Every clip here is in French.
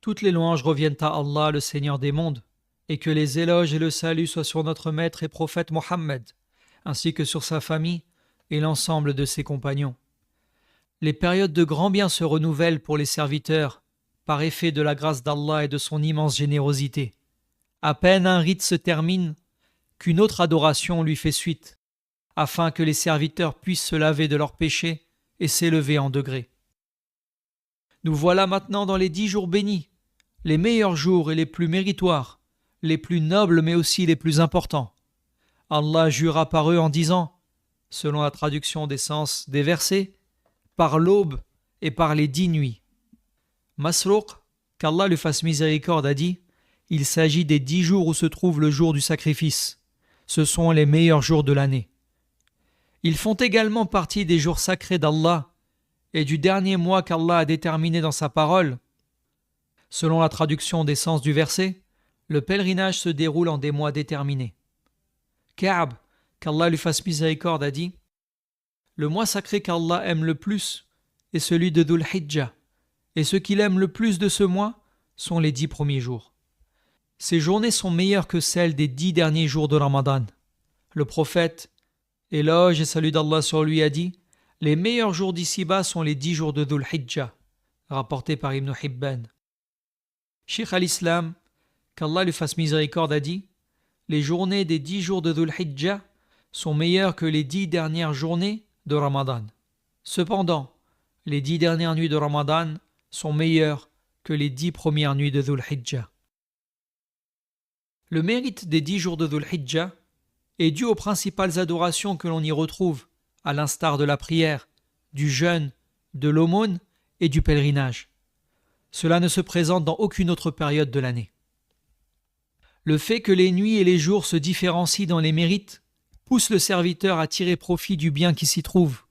Toutes les louanges reviennent à Allah, le Seigneur des mondes, et que les éloges et le salut soient sur notre maître et prophète Mohammed, ainsi que sur sa famille et l'ensemble de ses compagnons. Les périodes de grand bien se renouvellent pour les serviteurs, par effet de la grâce d'Allah et de son immense générosité. À peine un rite se termine, qu'une autre adoration lui fait suite, afin que les serviteurs puissent se laver de leurs péchés et s'élever en degrés. Nous voilà maintenant dans les 10 jours bénis, les meilleurs jours et les plus méritoires, les plus nobles mais aussi les plus importants. Allah jura par eux en disant, selon la traduction des sens des versets, par l'aube et par les 10 nuits. Masrouq, qu'Allah lui fasse miséricorde, a dit, il s'agit des 10 jours où se trouve le jour du sacrifice. Ce sont les meilleurs jours de l'année. Ils font également partie des jours sacrés d'Allah et du dernier mois qu'Allah a déterminé dans sa parole. Selon la traduction des sens du verset, le pèlerinage se déroule en des mois déterminés. Ka'b, qu'Allah lui fasse miséricorde, a dit, le mois sacré qu'Allah aime le plus est celui de Dhul Hijjah, et ce qu'il aime le plus de ce mois sont les 10 premiers jours. Ces journées sont meilleures que celles des 10 derniers jours de Ramadan. Le prophète, éloge et salut d'Allah sur lui, a dit, les meilleurs jours d'ici-bas sont les 10 jours de Dhul Hijjah, rapporté par Ibn Hibban. Cheikh al-Islam, qu'Allah lui fasse miséricorde, a dit, les journées des 10 jours de Dhul Hijjah sont meilleures que les 10 dernières journées de Ramadan. Cependant, les 10 dernières nuits de Ramadan sont meilleures que les 10 premières nuits de Dhul Hijjah. Le mérite des 10 jours de Dhul Hijjah est dû aux principales adorations que l'on y retrouve, à l'instar de la prière, du jeûne, de l'aumône et du pèlerinage. Cela ne se présente dans aucune autre période de l'année. Le fait que les nuits et les jours se différencient dans les mérites pousse le serviteur à tirer profit du bien qui s'y trouve.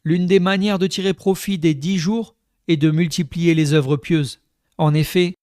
L'une des manières de tirer profit des 10 jours est de multiplier les œuvres pieuses. En effet,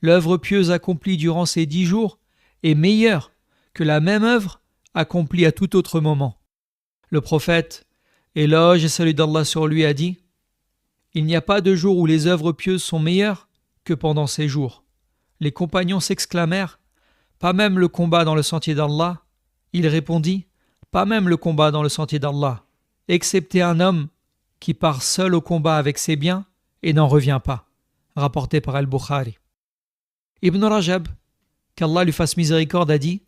l'œuvre pieuse accomplie durant ces 10 jours est meilleure que la même œuvre accomplie à tout autre moment. Le prophète, éloge et salut d'Allah sur lui, a dit, il n'y a pas de jour où les œuvres pieuses sont meilleures que pendant ces jours. Les compagnons s'exclamèrent, pas même le combat dans le sentier d'Allah. Il répondit, pas même le combat dans le sentier d'Allah, excepté un homme qui part seul au combat avec ses biens et n'en revient pas, rapporté par Al-Bukhari. Ibn Rajab, qu'Allah lui fasse miséricorde, a dit,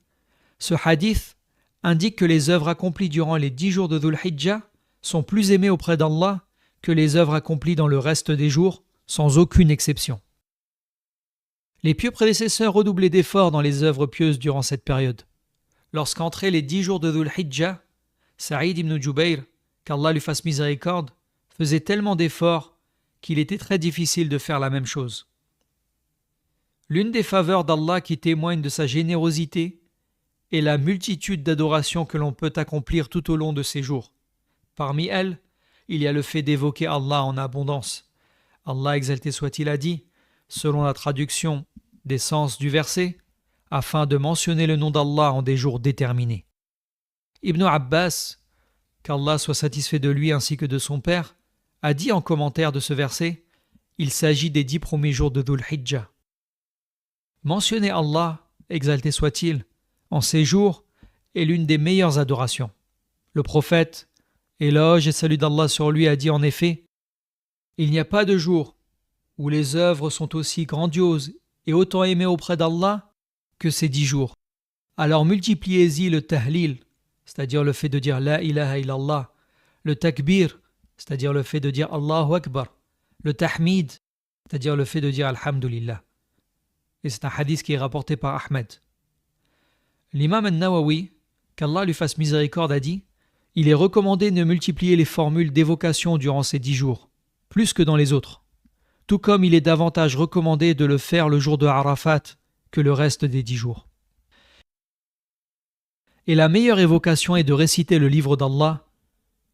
ce hadith indique que les œuvres accomplies durant les 10 jours de Dhul Hijjah sont plus aimées auprès d'Allah que les œuvres accomplies dans le reste des jours, sans aucune exception. Les pieux prédécesseurs redoublaient d'efforts dans les œuvres pieuses durant cette période. Lorsqu'entraient les 10 jours de Dhul Hijjah, Saïd ibn Jubayr, qu'Allah lui fasse miséricorde, faisait tellement d'efforts qu'il était très difficile de faire la même chose. L'une des faveurs d'Allah qui témoigne de sa générosité est la multitude d'adorations que l'on peut accomplir tout au long de ces jours. Parmi elles, il y a le fait d'évoquer Allah en abondance. Allah exalté soit-il a dit, selon la traduction des sens du verset, afin de mentionner le nom d'Allah en des jours déterminés. Ibn Abbas, qu'Allah soit satisfait de lui ainsi que de son père, a dit en commentaire de ce verset, il s'agit des 10 premiers jours de Dhul Hijjah. Mentionner Allah, exalté soit-il, en ces jours est l'une des meilleures adorations. Le prophète, éloge et salut d'Allah sur lui, a dit en effet, il n'y a pas de jour où les œuvres sont aussi grandioses et autant aimées auprès d'Allah que ces 10 jours. Alors multipliez-y le tahlil, c'est-à-dire le fait de dire la ilaha illallah, le takbir, c'est-à-dire le fait de dire Allahu Akbar, le tahmid, c'est-à-dire le fait de dire alhamdulillah. Et c'est un hadith qui est rapporté par Ahmed. L'imam al-Nawawi, qu'Allah lui fasse miséricorde, a dit, il est recommandé de multiplier les formules d'évocation durant ces 10 jours, plus que dans les autres. Tout comme il est davantage recommandé de le faire le jour de Arafat que le reste des 10 jours. Et la meilleure évocation est de réciter le livre d'Allah.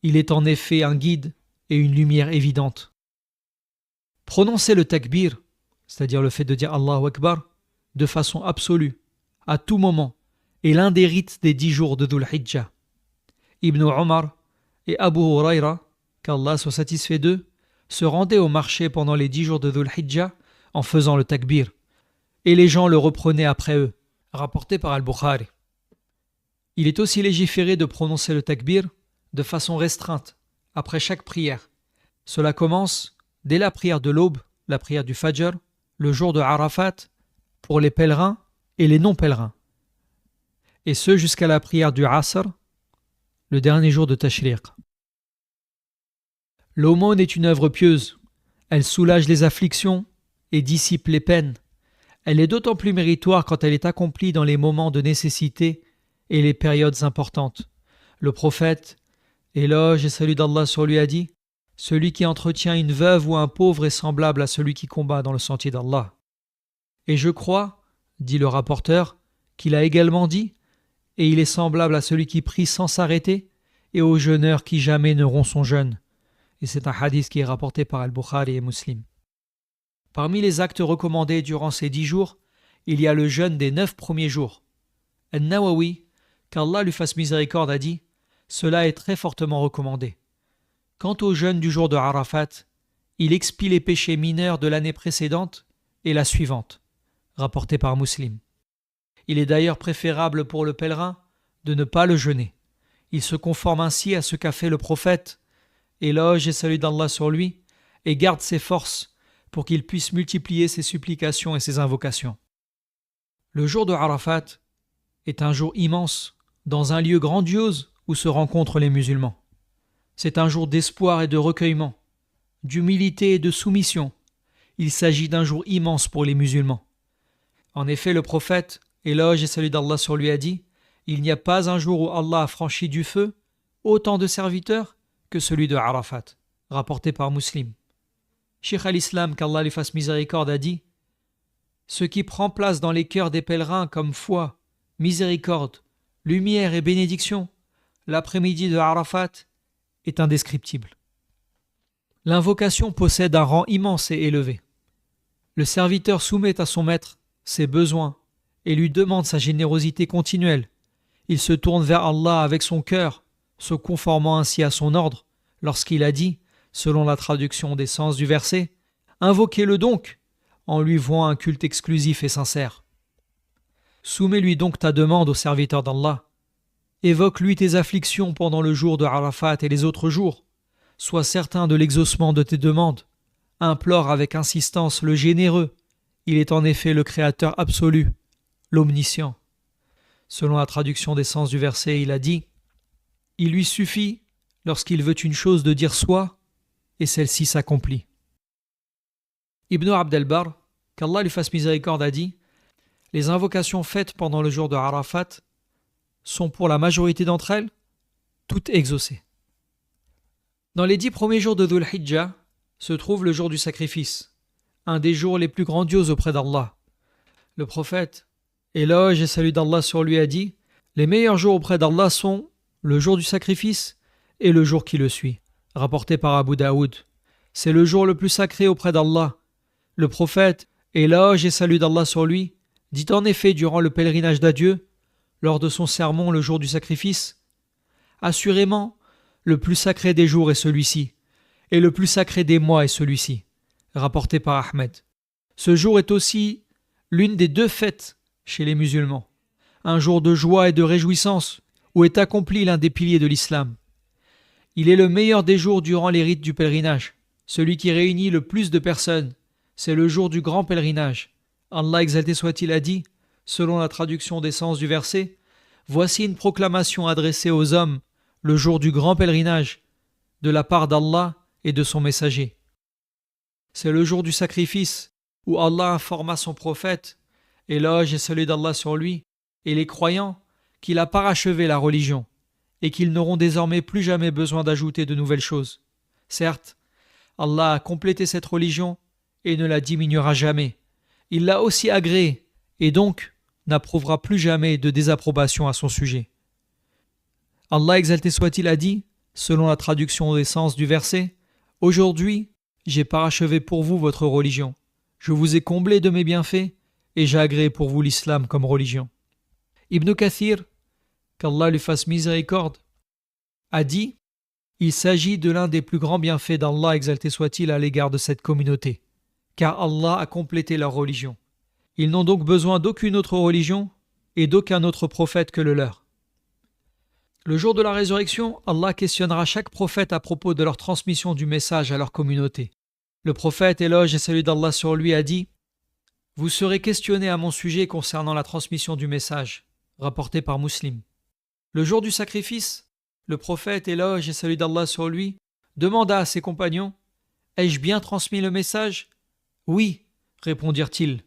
Il est en effet un guide et une lumière évidente. Prononcer le takbir, c'est-à-dire le fait de dire Allahu Akbar, de façon absolue, à tout moment, est l'un des rites des 10 jours de Dhul Hijjah. Ibn Omar et Abu Huraira, qu'Allah soit satisfait d'eux, se rendaient au marché pendant les 10 jours de Dhul Hijjah en faisant le takbir, et les gens le reprenaient après eux, rapporté par Al-Bukhari. Il est aussi légiféré de prononcer le takbir de façon restreinte, après chaque prière. Cela commence dès la prière de l'aube, la prière du Fajr, le jour de Arafat, pour les pèlerins et les non-pèlerins, et ce jusqu'à la prière du Asr, le dernier jour de Tashriq. L'aumône est une œuvre pieuse. Elle soulage les afflictions et dissipe les peines. Elle est d'autant plus méritoire quand elle est accomplie dans les moments de nécessité et les périodes importantes. Le prophète, éloge et salut d'Allah sur lui, a dit « Celui qui entretient une veuve ou un pauvre est semblable à celui qui combat dans le sentier d'Allah. » Et je crois, dit le rapporteur, qu'il a également dit « Et il est semblable à celui qui prie sans s'arrêter et au jeûneur qui jamais ne rompt son jeûne. » Et c'est un hadith qui est rapporté par Al-Bukhari et Muslim. Parmi les actes recommandés durant ces 10 jours, il y a le jeûne des 9 premiers jours. An-Nawawi, qu'Allah lui fasse miséricorde, a dit « Cela est très fortement recommandé. » Quant au jeûne du jour de Arafat, il expie les péchés mineurs de l'année précédente et la suivante, rapporté par Muslim. Il est d'ailleurs préférable pour le pèlerin de ne pas le jeûner. Il se conforme ainsi à ce qu'a fait le prophète, éloge et salut d'Allah sur lui, et garde ses forces pour qu'il puisse multiplier ses supplications et ses invocations. Le jour de Arafat est un jour immense, dans un lieu grandiose où se rencontrent les musulmans. C'est un jour d'espoir et de recueillement, d'humilité et de soumission. Il s'agit d'un jour immense pour les musulmans. En effet, le prophète, éloge et salut d'Allah sur lui, a dit « Il n'y a pas un jour où Allah a franchi du feu autant de serviteurs que celui de Arafat », rapporté par Muslim. Cheikh al-Islam, qu'Allah lui fasse miséricorde, a dit « Ce qui prend place dans les cœurs des pèlerins comme foi, miséricorde, lumière et bénédiction, l'après-midi de Arafat, est indescriptible. » L'invocation possède un rang immense et élevé. Le serviteur soumet à son maître ses besoins et lui demande sa générosité continuelle. Il se tourne vers Allah avec son cœur, se conformant ainsi à son ordre, lorsqu'il a dit, selon la traduction des sens du verset, « Invoquez-le donc, en lui vouant un culte exclusif et sincère. » Soumets-lui donc ta demande au serviteur d'Allah. Évoque-lui tes afflictions pendant le jour de Arafat et les autres jours. Sois certain de l'exaucement de tes demandes. Implore avec insistance le généreux. Il est en effet le Créateur absolu, l'omniscient. Selon la traduction des sens du verset, il a dit « Il lui suffit, lorsqu'il veut une chose, de dire soit, et celle-ci s'accomplit. » Ibn Abd al-Barr, qu'Allah lui fasse miséricorde, a dit « Les invocations faites pendant le jour de Arafat sont pour la majorité d'entre elles toutes exaucées. » Dans les 10 premiers jours de Dhul Hijjah se trouve le jour du sacrifice, un des jours les plus grandioses auprès d'Allah. Le prophète, éloge et salut d'Allah sur lui, a dit « Les meilleurs jours auprès d'Allah sont le jour du sacrifice et le jour qui le suit. » Rapporté par Abu Daoud. C'est le jour le plus sacré auprès d'Allah. Le prophète, éloge et salut d'Allah sur lui, dit en effet durant le pèlerinage d'adieu, lors de son sermon le jour du sacrifice, « Assurément, le plus sacré des jours est celui-ci, et le plus sacré des mois est celui-ci. » Rapporté par Ahmed. Ce jour est aussi l'une des 2 fêtes chez les musulmans, un jour de joie et de réjouissance, où est accompli l'un des piliers de l'islam. Il est le meilleur des jours durant les rites du pèlerinage, celui qui réunit le plus de personnes. C'est le jour du grand pèlerinage. Allah exalté soit-il a dit, selon la traduction des sens du verset, « Voici une proclamation adressée aux hommes, le jour du grand pèlerinage, de la part d'Allah et de son messager. » C'est le jour du sacrifice, où Allah informa son prophète, éloge et salut d'Allah sur lui, et les croyants, qu'il a parachevé la religion, et qu'ils n'auront désormais plus jamais besoin d'ajouter de nouvelles choses. Certes, Allah a complété cette religion et ne la diminuera jamais. Il l'a aussi agréée, et donc n'approuvera plus jamais de désapprobation à son sujet. Allah exalté soit-il a dit, selon la traduction des sens du verset, « Aujourd'hui, j'ai parachevé pour vous votre religion. Je vous ai comblé de mes bienfaits, et j'ai agréé pour vous l'islam comme religion. » Ibn Kathir, qu'Allah lui fasse miséricorde, a dit « Il s'agit de l'un des plus grands bienfaits d'Allah exalté soit-il à l'égard de cette communauté, car Allah a complété leur religion. Ils n'ont donc besoin d'aucune autre religion et d'aucun autre prophète que le leur. Le jour de la résurrection, Allah questionnera chaque prophète à propos de leur transmission du message à leur communauté. Le prophète, éloge et salut d'Allah sur lui, a dit « Vous serez questionné à mon sujet concernant la transmission du message », rapporté par Muslim. Le jour du sacrifice, le prophète, éloge et salut d'Allah sur lui, demanda à ses compagnons « Ai-je bien transmis le message ?»« Oui », répondirent-ils.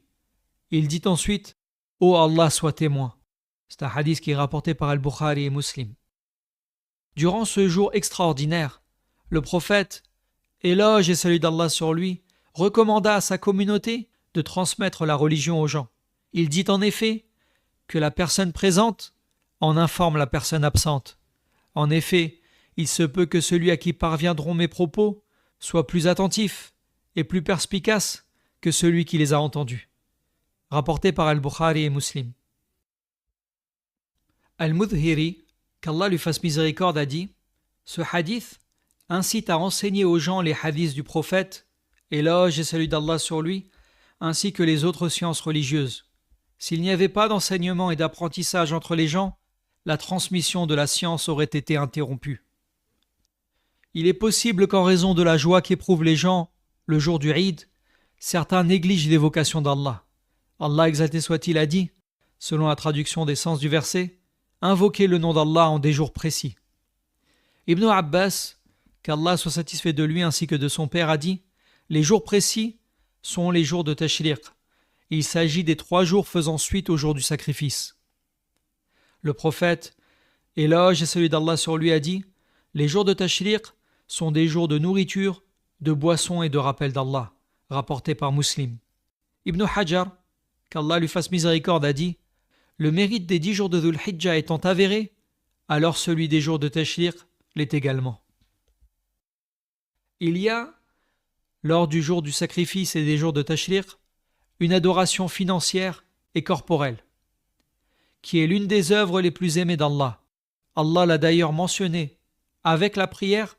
Il dit ensuite « Ô Allah soit témoin ». C'est un hadith qui est rapporté par Al-Bukhari et Muslim. Durant ce jour extraordinaire, le prophète, éloge et salut d'Allah sur lui, recommanda à sa communauté de transmettre la religion aux gens. Il dit en effet que la personne présente en informe la personne absente. En effet, il se peut que celui à qui parviendront mes propos soit plus attentif et plus perspicace que celui qui les a entendus. Rapporté par Al-Bukhari et Muslim. Al-Mudhiri, qu'Allah lui fasse miséricorde, a dit « Ce hadith incite à enseigner aux gens les hadiths du prophète, éloge et salut d'Allah sur lui, ainsi que les autres sciences religieuses. S'il n'y avait pas d'enseignement et d'apprentissage entre les gens, la transmission de la science aurait été interrompue. Il est possible qu'en raison de la joie qu'éprouvent les gens le jour du Eid, certains négligent l'évocation d'Allah. Allah exalté soit-il a dit, selon la traduction des sens du verset, « Invoquez le nom d'Allah en des jours précis ». Ibn Abbas, qu'Allah soit satisfait de lui ainsi que de son père, a dit « Les jours précis sont les jours de Tashriq. Il s'agit des 3 jours faisant suite au jour du sacrifice. » Le prophète, éloge et salut d'Allah sur lui, a dit « Les jours de Tashriq sont des jours de nourriture, de boissons et de rappel d'Allah, rapporté par Muslim. » Ibn Hajar, qu'Allah lui fasse miséricorde, a dit « Le mérite des 10 jours de Dhul Hijjah étant avéré, alors celui des jours de Tashriq l'est également. » Il y a, lors du jour du sacrifice et des jours de Tashriq, une adoration financière et corporelle, qui est l'une des œuvres les plus aimées d'Allah. Allah l'a d'ailleurs mentionné avec la prière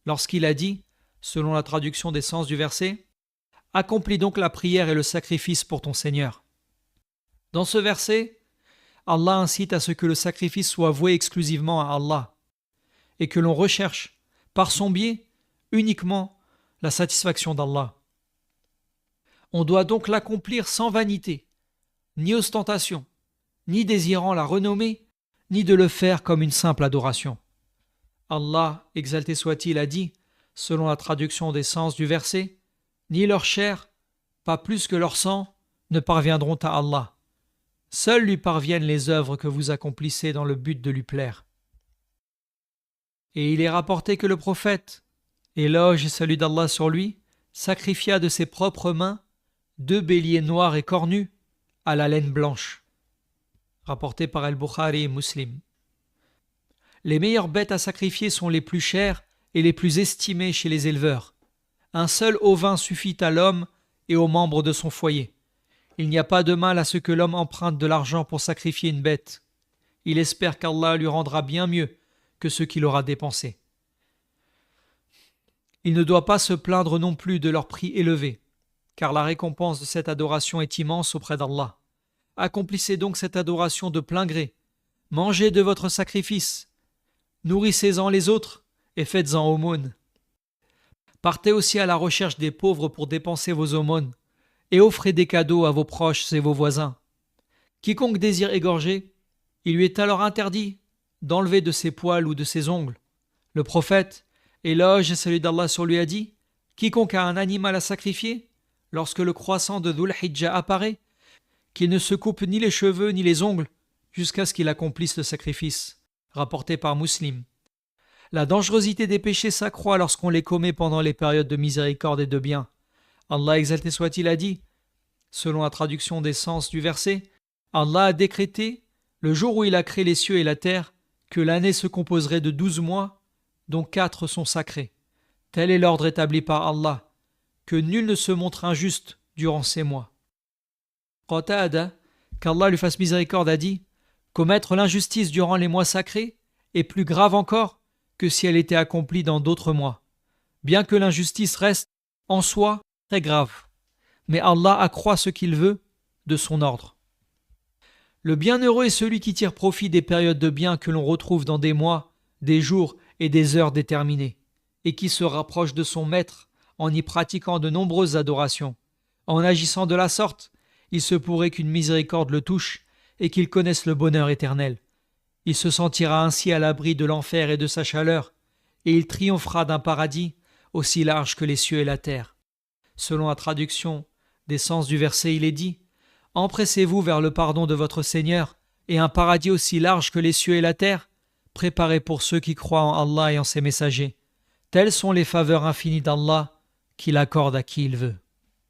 lorsqu'il a dit, selon la traduction des sens du verset, « Accomplis donc la prière et le sacrifice pour ton Seigneur. » Dans ce verset, Allah incite à ce que le sacrifice soit voué exclusivement à Allah et que l'on recherche, par son biais, uniquement la satisfaction d'Allah. On doit donc l'accomplir sans vanité, ni ostentation, ni désirant la renommée, ni de le faire comme une simple adoration. Allah, exalté soit-il, a dit, selon la traduction des sens du verset, « Ni leur chair, pas plus que leur sang, ne parviendront à Allah. Seules lui parviennent les œuvres que vous accomplissez dans le but de lui plaire. » Et il est rapporté que le prophète, éloge et salut d'Allah sur lui, sacrifia de ses propres mains 2 béliers noirs et cornus à la laine blanche. Rapporté par Al-Bukhari et Muslim. Les meilleures bêtes à sacrifier sont les plus chères et les plus estimées chez les éleveurs. Un seul ovin suffit à l'homme et aux membres de son foyer. Il n'y a pas de mal à ce que l'homme emprunte de l'argent pour sacrifier une bête. Il espère qu'Allah lui rendra bien mieux que ce qu'il aura dépensé. Il ne doit pas se plaindre non plus de leur prix élevé, car la récompense de cette adoration est immense auprès d'Allah. Accomplissez donc cette adoration de plein gré. Mangez de votre sacrifice. Nourrissez-en les autres et faites-en aumône. Partez aussi à la recherche des pauvres pour dépenser vos aumônes et offrez des cadeaux à vos proches et vos voisins. Quiconque désire égorger, il lui est alors interdit d'enlever de ses poils ou de ses ongles. Le prophète, éloge et salut d'Allah sur lui, a dit « Quiconque a un animal à sacrifier, lorsque le croissant de Dhul Hijjah apparaît, qu'il ne se coupe ni les cheveux ni les ongles jusqu'à ce qu'il accomplisse le sacrifice. » Rapporté par Muslim. La dangerosité des péchés s'accroît lorsqu'on les commet pendant les périodes de miséricorde et de bien. Allah exalté soit-il a dit, selon la traduction des sens du verset, Allah a décrété, le jour où il a créé les cieux et la terre, que l'année se composerait de 12 mois, dont 4 sont sacrés. Tel est l'ordre établi par Allah, que nul ne se montre injuste durant ces mois. Qatada, qu'Allah lui fasse miséricorde, a dit, commettre l'injustice durant les mois sacrés est plus grave encore que si elle était accomplie dans d'autres mois, bien que l'injustice reste, en soi, très grave. mais Allah accroît ce qu'il veut de son ordre. Le bienheureux est celui qui tire profit des périodes de bien que l'on retrouve dans des mois, des jours et des heures déterminées, et qui se rapproche de son maître en y pratiquant de nombreuses adorations. En agissant de la sorte, il se pourrait qu'une miséricorde le touche et qu'il connaisse le bonheur éternel. Il se sentira ainsi à l'abri de l'enfer et de sa chaleur, et il triomphera d'un paradis aussi large que les cieux et la terre. Selon la traduction des sens du verset, il est dit « Empressez-vous vers le pardon de votre Seigneur et un paradis aussi large que les cieux et la terre, préparé pour ceux qui croient en Allah et en ses messagers. Telles sont les faveurs infinies d'Allah qu'il accorde à qui il veut. »